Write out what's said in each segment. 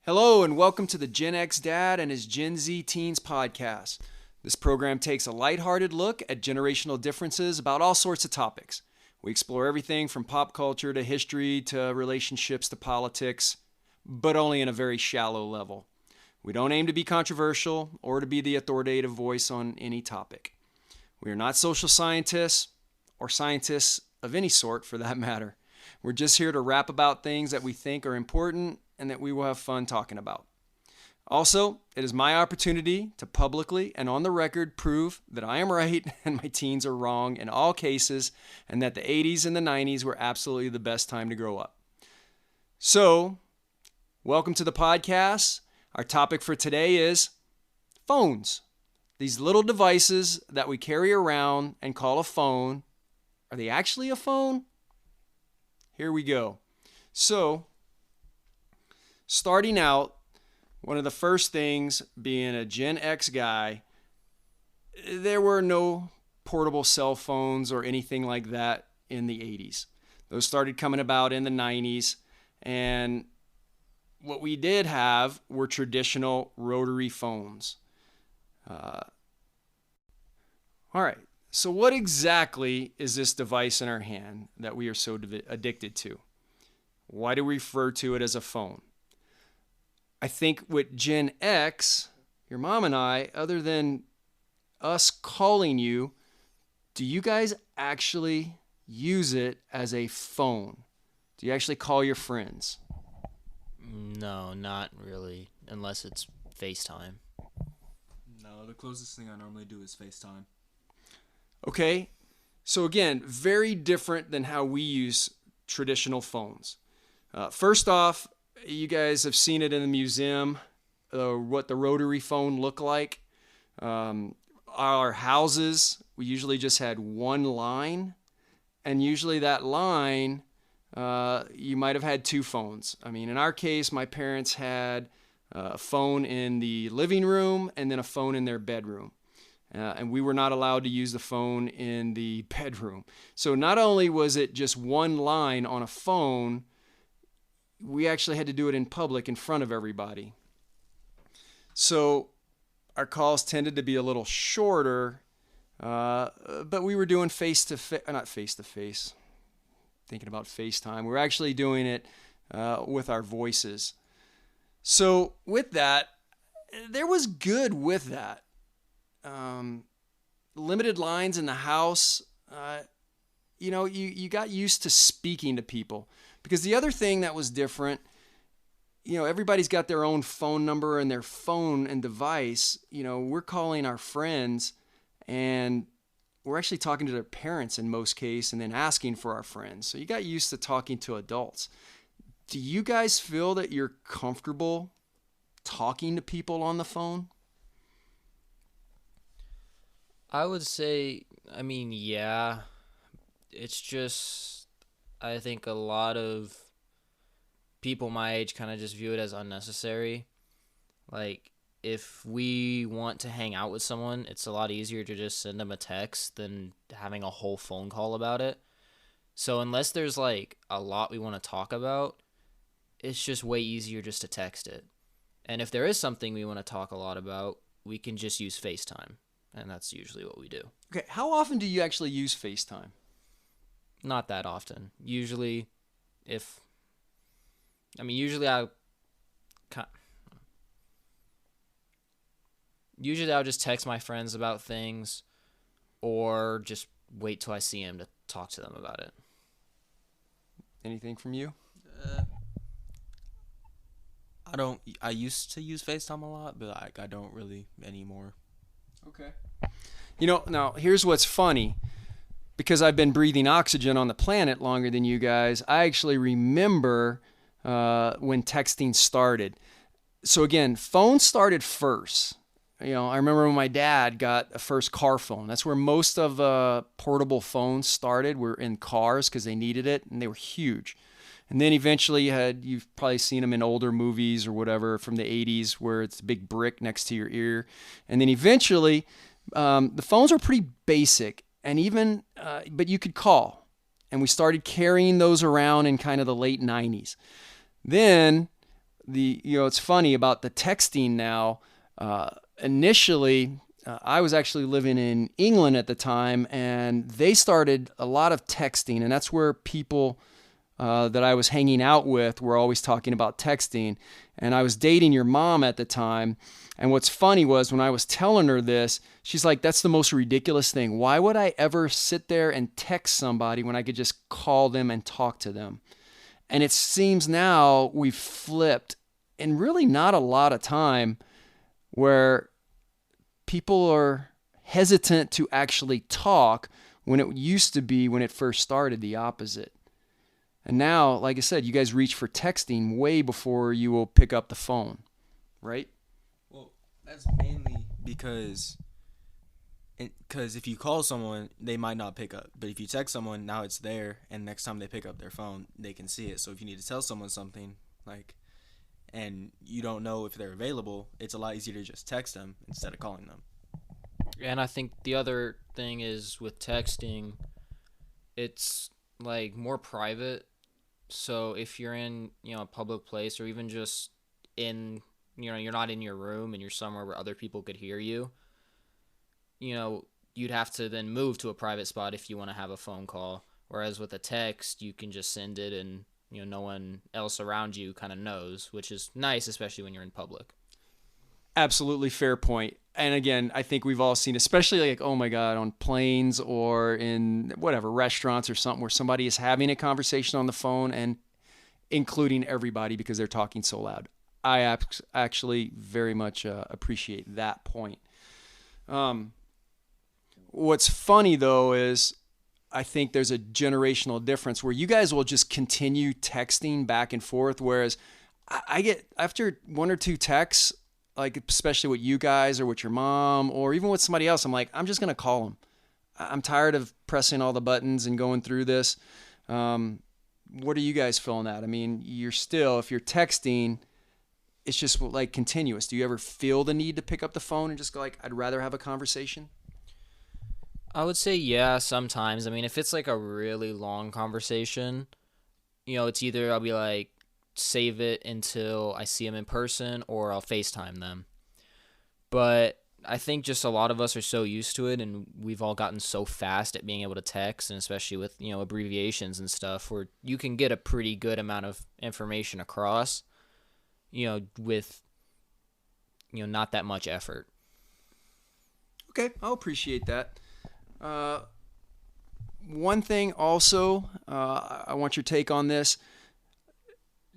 Hello and welcome to the Gen X Dad and his Gen Z Teens podcast. This program takes a lighthearted look at generational differences about all sorts of topics. We explore everything from pop culture to history to relationships to politics, but only in a very shallow level. We don't aim to be controversial or to be the authoritative voice on any topic. We are not social scientists or scientists of any sort for that matter. We're just here to rap about things that we think are important and that we will have fun talking about. Also, it is my opportunity to publicly and on the record prove that I am right and my teens are wrong in all cases, and that the 80s and the 90s were absolutely the best time to grow up. So, welcome to the podcast. Our topic for today is phones. These little devices that we carry around and call a phone, are they actually a phone? Here we go. So, starting out, one of the first things being a Gen X guy, there were no portable cell phones or anything like that in the 80s. Those started coming about in the 90s, and what we did have were traditional rotary phones. All right, so what exactly is this device in our hand that we are so addicted to? Why do we refer to it as a phone? I think with Gen X, your mom and I, other than us calling you, do you guys actually use it as a phone? Do you actually call your friends? No, not really, unless it's FaceTime. No, the closest thing I normally do is FaceTime. Okay, so again, very different than how we use traditional phones. First off, you guys have seen it in the museum, what the rotary phone looked like. Our houses, we usually just had one line, and usually that line, you might have had two phones. I mean, in our case, my parents had a phone in the living room and then a phone in their bedroom. And we were not allowed to use the phone in the bedroom. So not only was it just one line on a phone, we actually had to do it in public in front of everybody. So our calls tended to be a little shorter, but we were doing not face-to-face, thinking about FaceTime. We were actually doing it with our voices. So with that, there was good with that. Limited lines in the house, you got used to speaking to people. Because the other thing that was different, everybody's got their own phone number and their phone and device. We're calling our friends and we're actually talking to their parents in most cases and then asking for our friends. So you got used to talking to adults. Do you guys feel that you're comfortable talking to people on the phone? I would say, yeah. It's just, I think a lot of people my age kind of just view it as unnecessary. Like, if we want to hang out with someone, it's a lot easier to just send them a text than having a whole phone call about it. So unless there's like a lot we want to talk about, it's just way easier just to text it. And if there is something we want to talk a lot about, we can just use FaceTime. And that's usually what we do. Okay, how often do you actually use FaceTime? Not that often. Usually, usually I'll just text my friends about things or just wait till I see them to talk to them about it. Anything from you? I used to use FaceTime a lot, but I don't really anymore. Okay. Now here's what's funny. Because I've been breathing oxygen on the planet longer than you guys, I actually remember when texting started. So again, phones started first. I remember when my dad got a first car phone. That's where most of portable phones started, were in cars because they needed it, and they were huge. And then eventually you've probably seen them in older movies or whatever from the 80s where it's a big brick next to your ear. And then eventually the phones were pretty basic. And even, but you could call. And we started carrying those around in kind of the late 90s. Then It's funny about the texting now. Initially, I was actually living in England at the time, and they started a lot of texting, and that's where people that I was hanging out with were always talking about texting. And I was dating your mom at the time. And what's funny was when I was telling her this, she's like, that's the most ridiculous thing. Why would I ever sit there and text somebody when I could just call them and talk to them? And it seems now we've flipped, and really not a lot of time where people are hesitant to actually talk when it used to be, when it first started, the opposite. And now, like I said, you guys reach for texting way before you will pick up the phone, right? Well, that's mainly because if you call someone, they might not pick up. But if you text someone, now it's there, and next time they pick up their phone, they can see it. So if you need to tell someone something, and you don't know if they're available, it's a lot easier to just text them instead of calling them. And I think the other thing is with texting, it's like more private. So if you're in, a public place, or even just in, you're not in your room and you're somewhere where other people could hear you, you'd have to then move to a private spot if you want to have a phone call. Whereas with a text, you can just send it and, no one else around you kind of knows, which is nice, especially when you're in public. Absolutely fair point. And again, I think we've all seen, especially like, oh my God, on planes or in whatever, restaurants or something, where somebody is having a conversation on the phone and including everybody because they're talking so loud. I actually very much appreciate that point. What's funny though is I think there's a generational difference where you guys will just continue texting back and forth, whereas I get, after one or two texts, like especially with you guys or with your mom or even with somebody else, I'm like, I'm just going to call them. I'm tired of pressing all the buttons and going through this. What are you guys feeling at? I mean, you're still, if you're texting, it's just like continuous. Do you ever feel the need to pick up the phone and just go like, I'd rather have a conversation? I would say yeah, sometimes. I mean, if it's like a really long conversation, it's either I'll be like, save it until I see them in person, or I'll FaceTime them. But I think just a lot of us are so used to it, and we've all gotten so fast at being able to text, and especially with, abbreviations and stuff, where you can get a pretty good amount of information across, with, not that much effort. Okay, I'll appreciate that. One thing also, I want your take on this.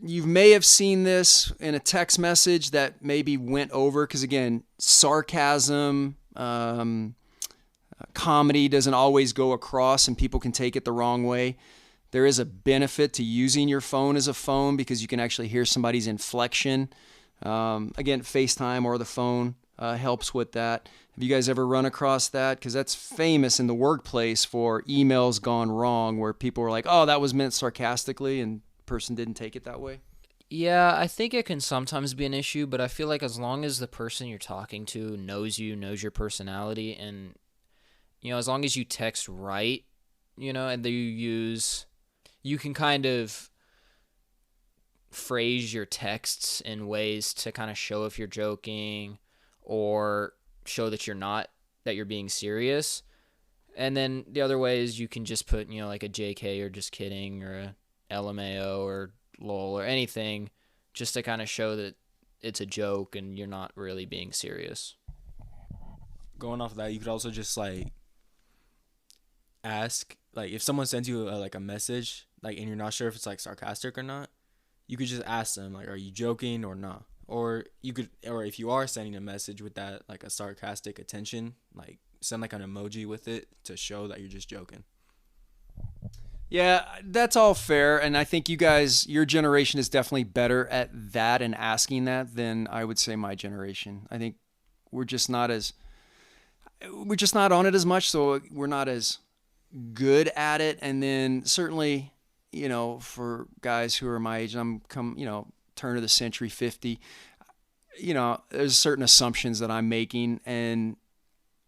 You may have seen this in a text message that maybe went over, because again, sarcasm, comedy doesn't always go across and people can take it the wrong way. There is a benefit to using your phone as a phone because you can actually hear somebody's inflection. Again, FaceTime or the phone helps with that. Have you guys ever run across that? Because that's famous in the workplace for emails gone wrong, where people were like, oh, that was meant sarcastically, and the person didn't take it that way. Yeah, I think it can sometimes be an issue, but I feel like as long as the person you're talking to knows you, knows your personality, and, as long as you text right, and you can kind of phrase your texts in ways to kind of show if you're joking or show that you're being serious. And then the other way is you can just put, like a JK or just kidding or a LMAO or lol or anything, just to kind of show that it's a joke and you're not really being serious. Going off of that, you could also just ask, if someone sends you a message, and you're not sure if it's sarcastic or not, you could just ask them, are you joking or not? Or if you are sending a message with that, a sarcastic attention, send an emoji with it to show that you're just joking. Yeah, that's all fair. And I think your generation is definitely better at that and asking that than I would say my generation. I think we're just not on it as much, so we're not as good at it. And then certainly, for guys who are my age, turn of the century, 50, there's certain assumptions that I'm making. And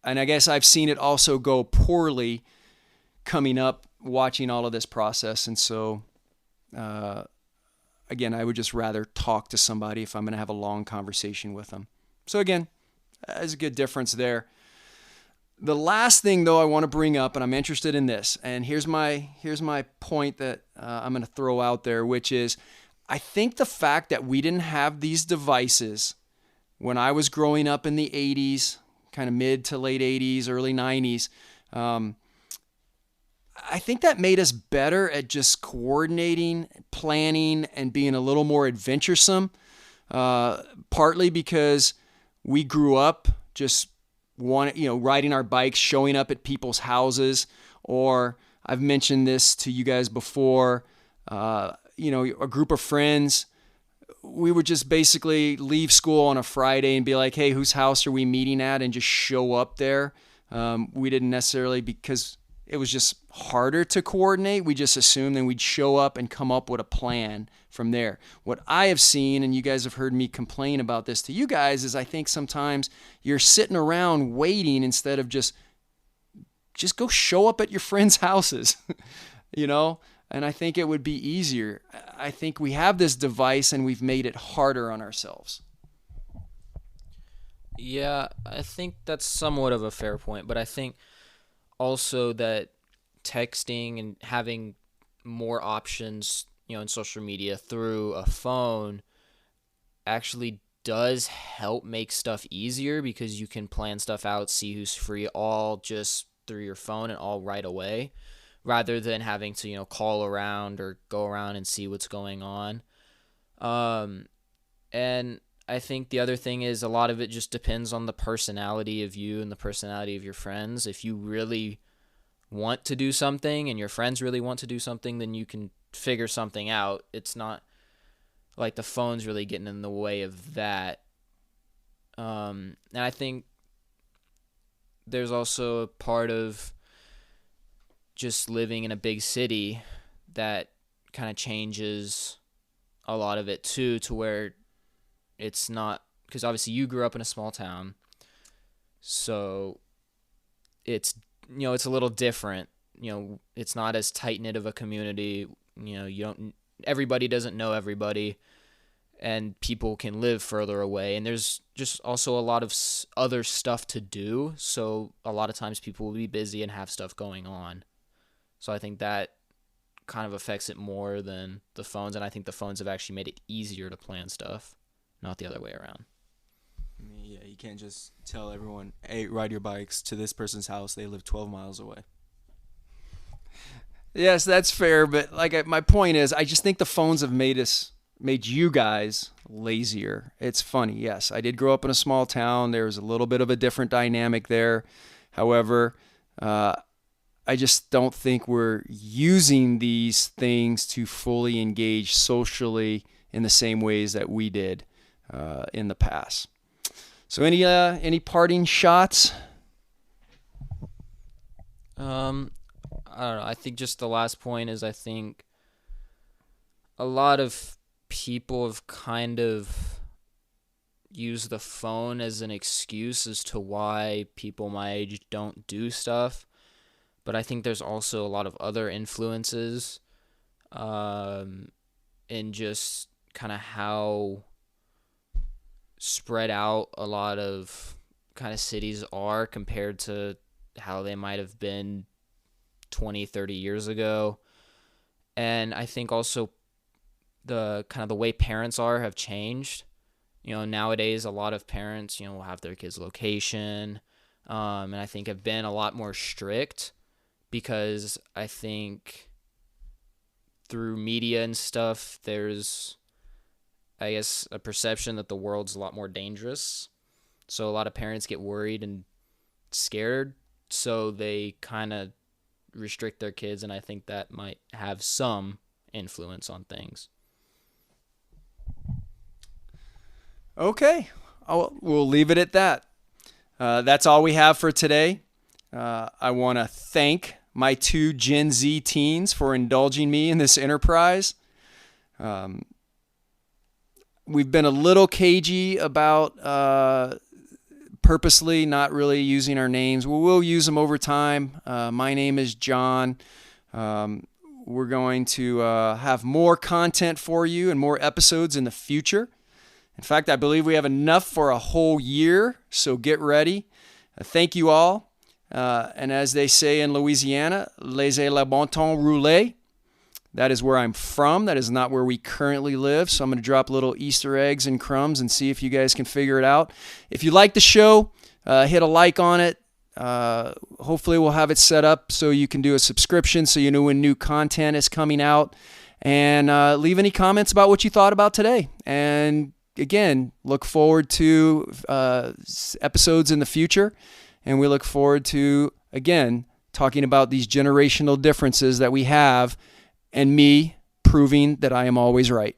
I guess I've seen it also go poorly coming up, watching all of this process. And so again, I would just rather talk to somebody if I'm going to have a long conversation with them. So again, there's a good difference there. The last thing, though, I want to bring up, and I'm interested in this, and here's my point that I'm going to throw out there, which is I think the fact that we didn't have these devices when I was growing up in the 80s, kind of mid to late 80s, early 90s, I think that made us better at just coordinating, planning, and being a little more adventuresome, partly because we grew up just riding our bikes, showing up at people's houses, or I've mentioned this to you guys before, a group of friends, we would just basically leave school on a Friday and be like, hey, whose house are we meeting at? And just show up there. We didn't necessarily, because it was just harder to coordinate. We just assumed then we'd show up and come up with a plan from there. What I have seen, and you guys have heard me complain about this to you guys, is I think sometimes you're sitting around waiting instead of just go show up at your friends' houses, and I think it would be easier. I think we have this device and we've made it harder on ourselves. Yeah, I think that's somewhat of a fair point, but I think also that texting and having more options, in social media through a phone actually does help make stuff easier, because you can plan stuff out, see who's free, all just through your phone and all right away, rather than having to, call around or go around and see what's going on. And I think the other thing is a lot of it just depends on the personality of you and the personality of your friends. If you really want to do something and your friends really want to do something, then you can figure something out. It's not like the phone's really getting in the way of that. And I think there's also a part of just living in a big city that kind of changes a lot of it too, to where it's not, because obviously you grew up in a small town, so it's it's a little different. It's not as tight knit of a community. Everybody doesn't know everybody, and people can live further away, and there's just also a lot of other stuff to do, so a lot of times people will be busy and have stuff going on. So I think that kind of affects it more than the phones, and I think the phones have actually made it easier to plan stuff, not the other way around. Yeah, you can't just tell everyone, hey, ride your bikes to this person's house. They live 12 miles away. Yes, that's fair, but my point is, I just think the phones have made you guys lazier. It's funny, yes, I did grow up in a small town. There was a little bit of a different dynamic there. However, I just don't think we're using these things to fully engage socially in the same ways that we did in the past. So any parting shots? I don't know. I think just the last point is, I think a lot of people have kind of used the phone as an excuse as to why people my age don't do stuff. But I think there's also a lot of other influences in just kind of how spread out a lot of kind of cities are compared to how they might have been 20, 30 years ago. And I think also the kind of the way parents have changed. Nowadays a lot of parents, will have their kids' location, and I think have been a lot more strict, because I think through media and stuff, there's, I guess, a perception that the world's a lot more dangerous. So a lot of parents get worried and scared, so they kind of restrict their kids, and I think that might have some influence on things. Okay, we'll leave it at that. That's all we have for today. I want to thank my 2 Gen Z teens for indulging me in this enterprise. We've been a little cagey about purposely not really using our names. We'll use them over time. My name is John. We're going to have more content for you and more episodes in the future. In fact, I believe we have enough for a whole year, so get ready. Thank you all. And as they say in Louisiana, laissez le bon temps rouler. That is where I'm from. That is not where we currently live. So I'm going to drop little Easter eggs and crumbs and see if you guys can figure it out. If you like the show, hit a like on it. Hopefully we'll have it set up so you can do a subscription so you know when new content is coming out. And leave any comments about what you thought about today. And again, look forward to episodes in the future. And we look forward to, again, talking about these generational differences that we have and me proving that I am always right.